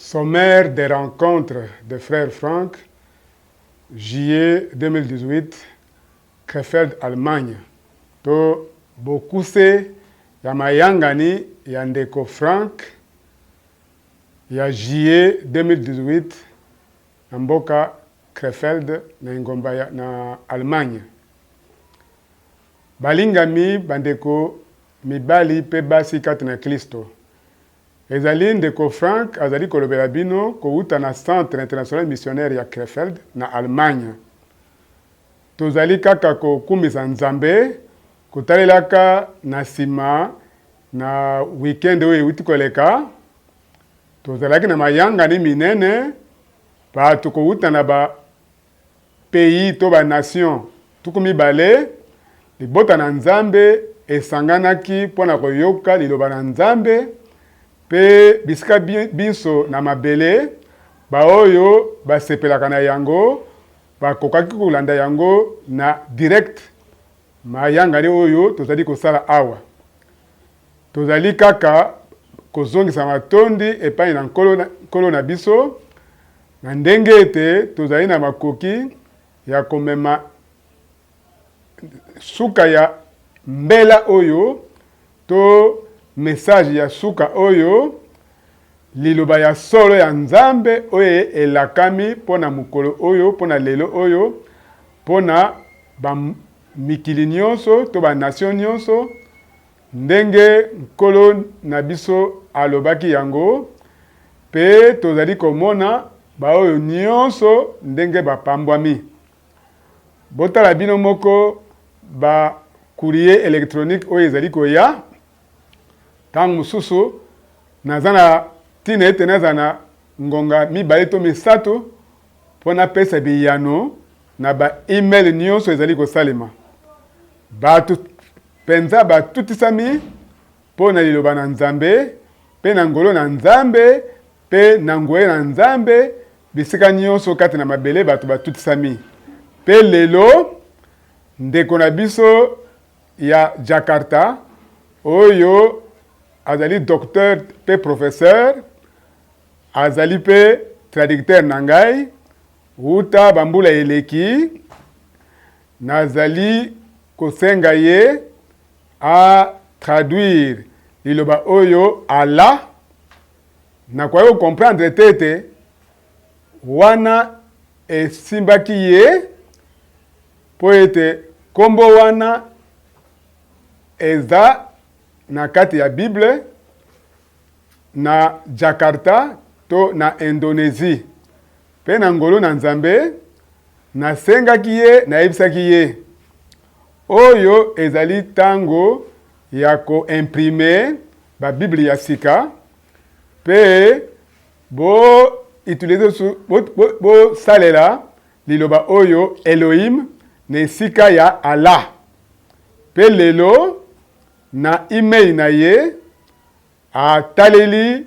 Sommaire des rencontres de Frère Franck, juillet 2018, Krefeld, Allemagne. To bokuse ya mayangani ya ndeko Franck ya juillet 2018 na mboka Krefeld na ngomba na Allemagne. Balingami bandeko mibali pe basi kati na Kristo. Ezali ndeko Franck azali kolobela bino kouta na Centre International Missionnaire ya Krefeld na Allemagne. Tozali kaka kokumisa Nzambe kotalelaka na sima na weekend oyo ewuti koleka. Tozalaki na mayangani minene bato kouta na ba pays to ba nation tukumibale libota na Nzambe esanganaki mpona koyoka liloba na Nzambe pe bisika biso na mabele baoyo basepelaka na yango bakokaki kolanda yango na direct mayangani oyo tozali kosala awa. Tozali kaka kozongisa matondi epai na nkolo na biso na ndenge ete tozali na makoki ya komema suka ya mbela oyo to message ya suka oyo liloba ya solo ya Nzambe oyo elakami pona mukolo oyo pona lelo oyo pona ba mikili nyonso to ba nation nyonso ndenge nkolo na biso alobaki yango pe tozali komona ba oyo nyonso ndenge bapambwami. Botala bino moko ba courrier électronique oyo ezali koya tangu mususu nazana tina ete nazana ngonga mibale to misato pona pesa biyano na ba email nyonso ezali kosalema. Batu penza batutisami pona liloba na Nzambe pe na ngolo na Nzambe pe na ngoye na Nzambe bisika nyonso kati na mabele batu batutisami. Pe lelo ndeko na biso ya Jakarta oyo azali docteur pe professeur azali pe traducteur nangai uta bambula eleki nazali kosenga ye a traduire liloba oyo ala na kwa yo comprendre tete wana esimbaki ye po ete kombo wana eza na kati ya Bible na Jakarta to na Indonésie pe na ngolo na Nzambe na sengaki ye na ebisaki ye oyo ezali tango ya ko imprimer ba Bible ya sika pe bo utiliser bo salela liloba oyo Elohim ne sika ya Allah pe lelo na email na ye ataleli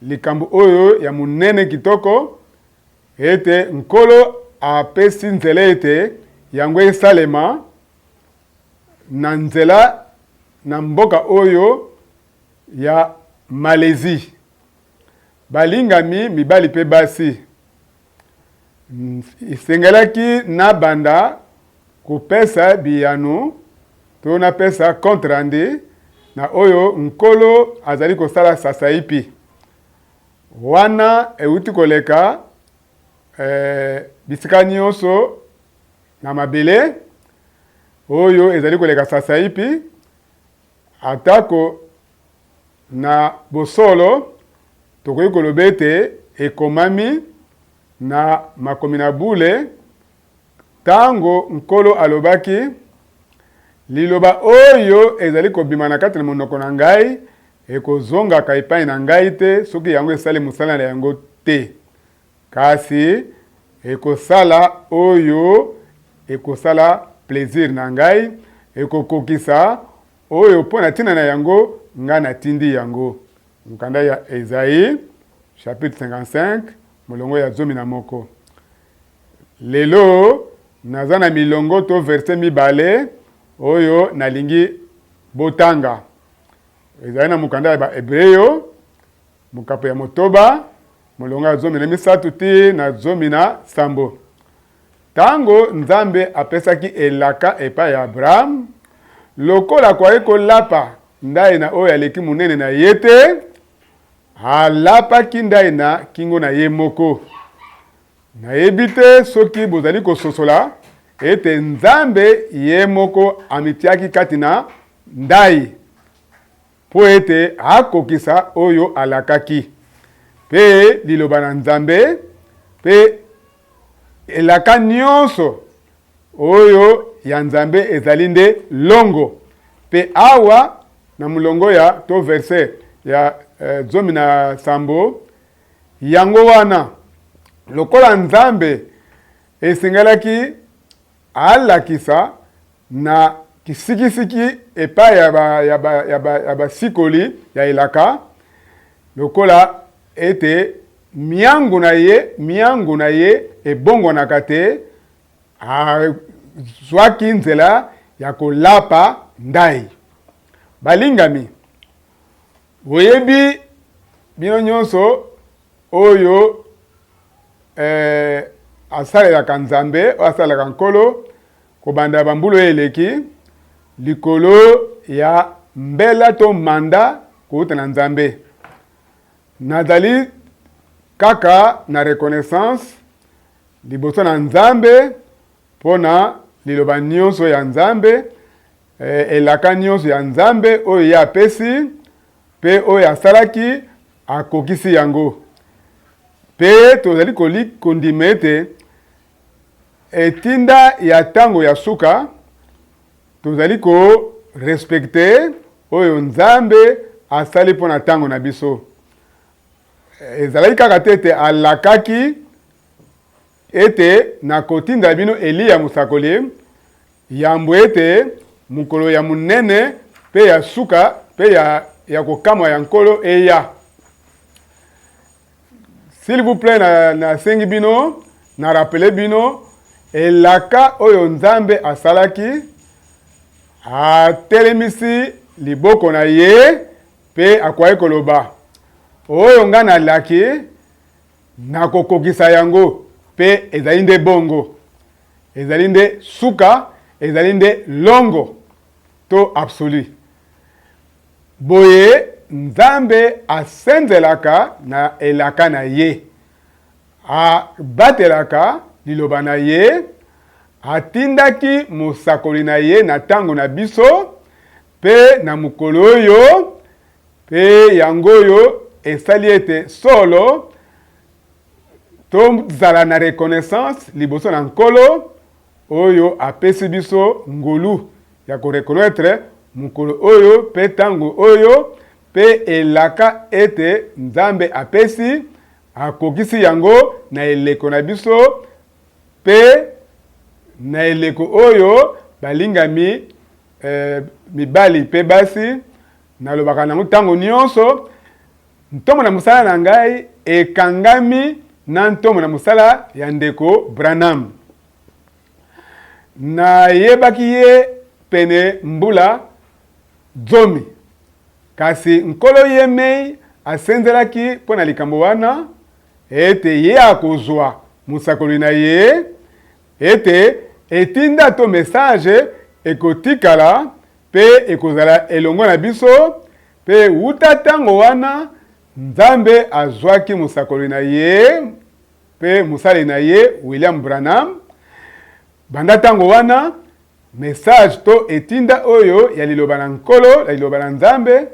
likambo oyo ya munene kitoko ete nkolo apesi nzela ete yango esalema na nzela na mboka oyo ya Malaisie. Balingami mibali pe basi isengelaki na banda kopesa biyano to na pesa kontrande na oyo nkolo azali kosala sasa ipi wana euti koleka bisika nyonso na mabele oyo ezali koleka sasa ipi atako na bosolo tokoki koloba ete ekomami na makomi na bule tango nkolo alobaki liloba oyo ezali kobima na kati na monoko na ngai ekozongaka epai na ngai te soki yango esali mosala na yango te kasi ekosala oyo ekosala plaisir na ngai ekokokisa oyo mpona ntina na yango ngai natindi yango. Mkanda ya Esaïe chapitre 55 molongo ya 11. Lelo nazana milongo to verset mibale oyo nalingi botanga ezali na mukanda ya ba Hebreo mukapo ya motoba molongo ya zomi na misato ti na zomi na sambo. Tango Nzambe apesaki elaka epai ya Abraham, lokola akwaki kolapa ndai na oyo aleki munene na ye te, alapaki ndai na kingo na ye moko. Nayebi te soki bozali kososola ete Nzambe ye moko amitiaki kati na ndai po ete akokisa oyo alakaki. Pe liloba na Nzambe pe elaka nyonso oyo ya Nzambe ezali nde longo. Pe awa na mulongo ya to verset ya zomi na sambo, yango wana lokola Nzambe esengelaki alakisa na kisikisiki epai ya basikoli ya elaka, lokola ete miangu na ye ebongwanaka te, azwaki nzela ya kolapa ndai. Balingami, boyebi bino nyonso oyo asalelaka Nzambe, asalelaka nkolo kobanda bambulu eleki likolo ya mbela to manda kouta na Nzambe. Nazali kaka na reconnaissance liboso na Nzambe pona liloba nyonso ya Nzambe, elaka nyonso ya Nzambe oyo ya apesi pe oyo asalaki akokisi yango. Pe tozali kondima ete etinda ya tango ya suka tozali ko respecte oyo Nzambe asali pona tango na biso. Ezalaki kaka te ete alakaki ete na kotinda bino Eliya musakoli yambo ete mukolo ya munene pe ya suka pe ya kokamwa ya nkolo eya. S'il vous plaît, na sengi bino, na rappele bino, elaka oyo Nzambe asalaki, atelemisi liboko na ye, pe akwai koloba. Oyo nga na laki, na kokokisa yango, pe ezali nde bongo. Ezali nde suka, ezali nde longo, to absolu. Boye, Nzambe asenzelaka na elaka na ye, abatelaka liloba na ye, atindaki musakoli na ye na tango na biso, pe na mukolo oyo, pe yango oyo esali ete solo tozala na reconnaissance liboso na nkolo oyo apesi biso ngolu ya koreconnaître mukolo oyo pe tango oyo pe elaka ete Nzambe apesi akokisi yango na eleko na biso pe na eleko oyo balingami mibali pe basi nalobaka nango tango nyonso ntomo na musala na ngai ekangami na ntomo na musala ya ndeko Branham. Na yebaki ye pene mbula zomi. Kasi nkolo ye mei asenzelaki pona likambo wana ete ye akozwa musakoli na ye ete etinda to message ekotikala pe ekozala elongo na biso pe uta tango wana Nzambe azwaki musakoli na ye pe musali na ye William Branham. Banda tango wana message to etinda oyo ya liloba na nkolo ya liloba na Nzambe.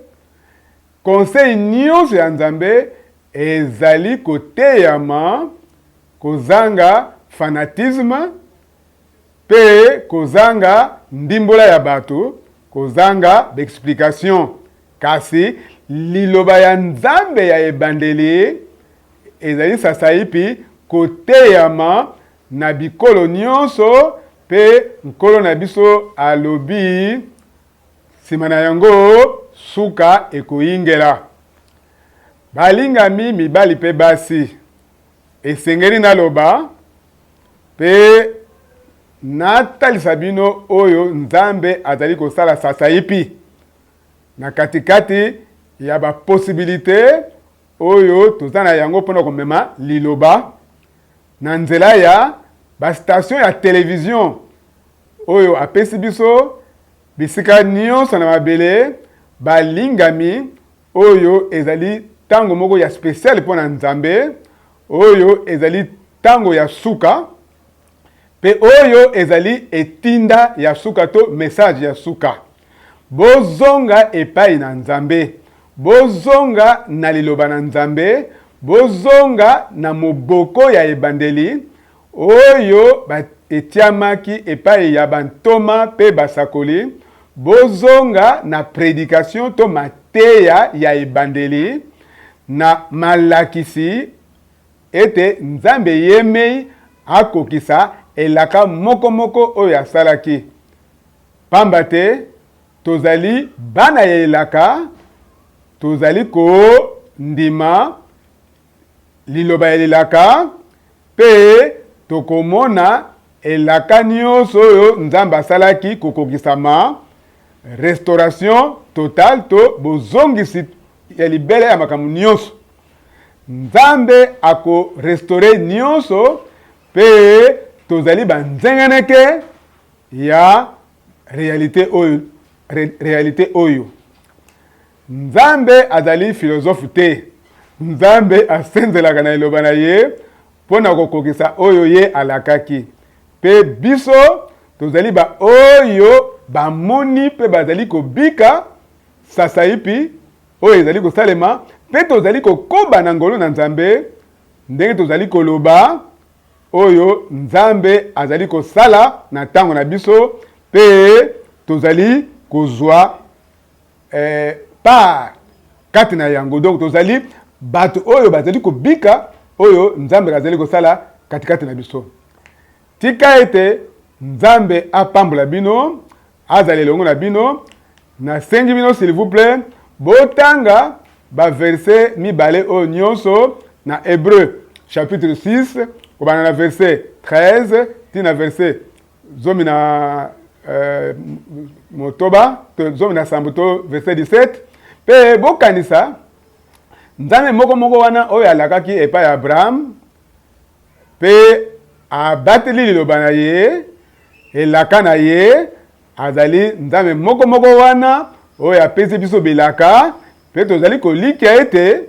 Conseil nyonso ya Nzambe ezali koteyama kozanga fanatisme pe kozanga ndimbola ya bato kozanga d'explication. Kasi liloba ya Nzambe ya ebandeli ezali sasaipi koteyama na bikolo nyonso pe nkolo na biso alobi sima na yango suka ekoyingela. Balingami mibali pe basi esengeli naloba pe natalisa bino oyo Nzambe azali kosala sasaipi na katikati ya ba possibilité oyo tozana yango pona komema liloba na nzela ya ba station ya télévision oyo apesi biso bisika nyonso na mabele balingami oyo ezali tango moko ya spécial pona Nzambe oyo ezali tango ya suka pe oyo ezali etinda ya suka to message ya suka. Bozonga epai na Nzambe, bozonga na liloba na Nzambe, bozonga na moboko ya ebandeli oyo etiamaki epai ya bantoma pe basakoli, bozonga na prédication to mateya ya ebandeli na malakisi ete Nzambe yemei akokisa elaka moko moko oyo asalaki. Pamba te tozali bana ya elaka, tozali ko ndima liloba ya elaka pe tokomona elaka nyonso oyo Nzambe asalaki kokokisama, restauration totale to bozongisi ya libele ya makambo nyonso. Nzambe ako restaurer nyonso pe tozali banzengeneke ya réalité oyo. Nzambe azali philosophe te. Nzambe asenzelaka na eloba na ye pona kokokisa oyo ye alakaki. Pe biso tozali ba oyo bamoni pe bazali kobika sasaipi oyo ezali kosalema pe tozali kokoba na ngolo na Nzambe ndenge tozali koloba oyo Nzambe azali kosala na tango na biso pe tozali kozwa par kati na yango. Donc tozali bato oyo bazali kobika oyo Nzambe azali kosala katikati na biso. Tika ete Nzambe apambola bino, azali longo na bino, na sengi bino s'il vous plaît, botanga ba verset mibale oyo nyonso na Hébreu chapitre 6, obana na verset 13, tina verset zomi na motoba, zomi na sambuto verset 17, pe bokanisa Nzambe moko moko wana oyo alakaki epai ya Abraham, pe abateli liloba na ye, elaka na ye, azali Nzambe moko moko wana oyo apesi biso bilaka, pe tozali kolika ete,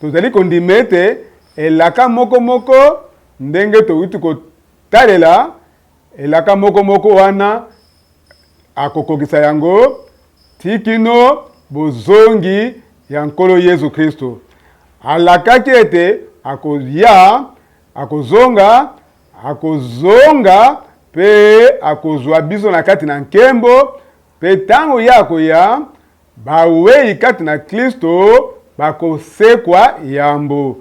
tozali kondima ete, elaka moko moko ndenge towuti kotalela, elaka moko moko wana akokokisa yango tikino bozongi ya nkolo Yesu Kristo. Alakaki ete akoya, akozonga pe akozwa biso na kati na nkembo pe tango ya akoya bawei kati na Kristo bakosekwa yambo.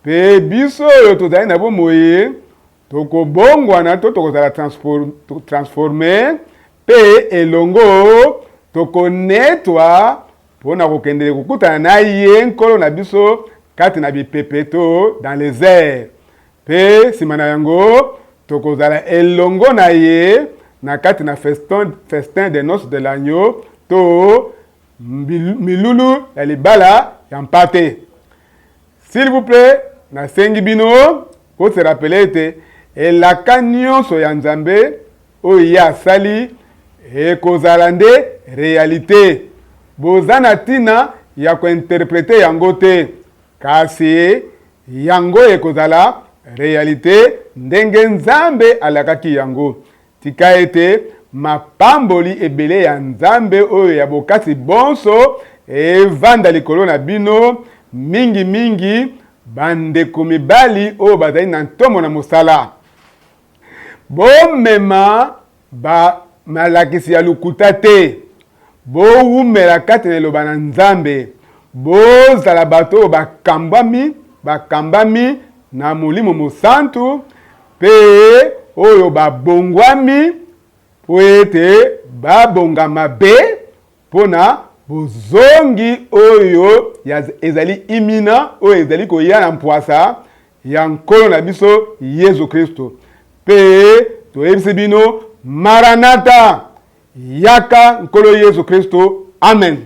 Pe biso oyo tozali na bomoi tokobongwana to tokozala transforme pe elongo tokonetwa pona kokendele kokutana na ye nkolo na biso kati na bipepeto dans les airs. Pe sima na yango tokozala elongo na ye na kati na festin de noces de l'agneau to milulu ya libala ya mpate. S'il vous plaît, na sengi bino ko se rappeler ete elaka nyonso ya Nzambe oyo ye asali ekozala nde réalité. Bozana tina ya kointerprete yango te, kasi yango ekozala réalité ndenge Nzambe alakaki yango. Tika ete mapamboli ebele ya Nzambe oyo ya bokasi bonso evanda likolo na bino mingi mingi bandeko mibali oyo bazali na ntomo na mosala. Bomema ba malakisi ya lukuta te, bowumela kati na eloba na Nzambe, bozala bato oyo bakambami na Molimo Mosantu pe oyo babongwami po ete babonga mabe pona bozongi oyo ezali imina oyo ezali koya na mpwasa ya nkolo na biso Yesu Kristo. Pe toyebisi bino Maranatha, yaka nkolo Yesu Kristo. Amen.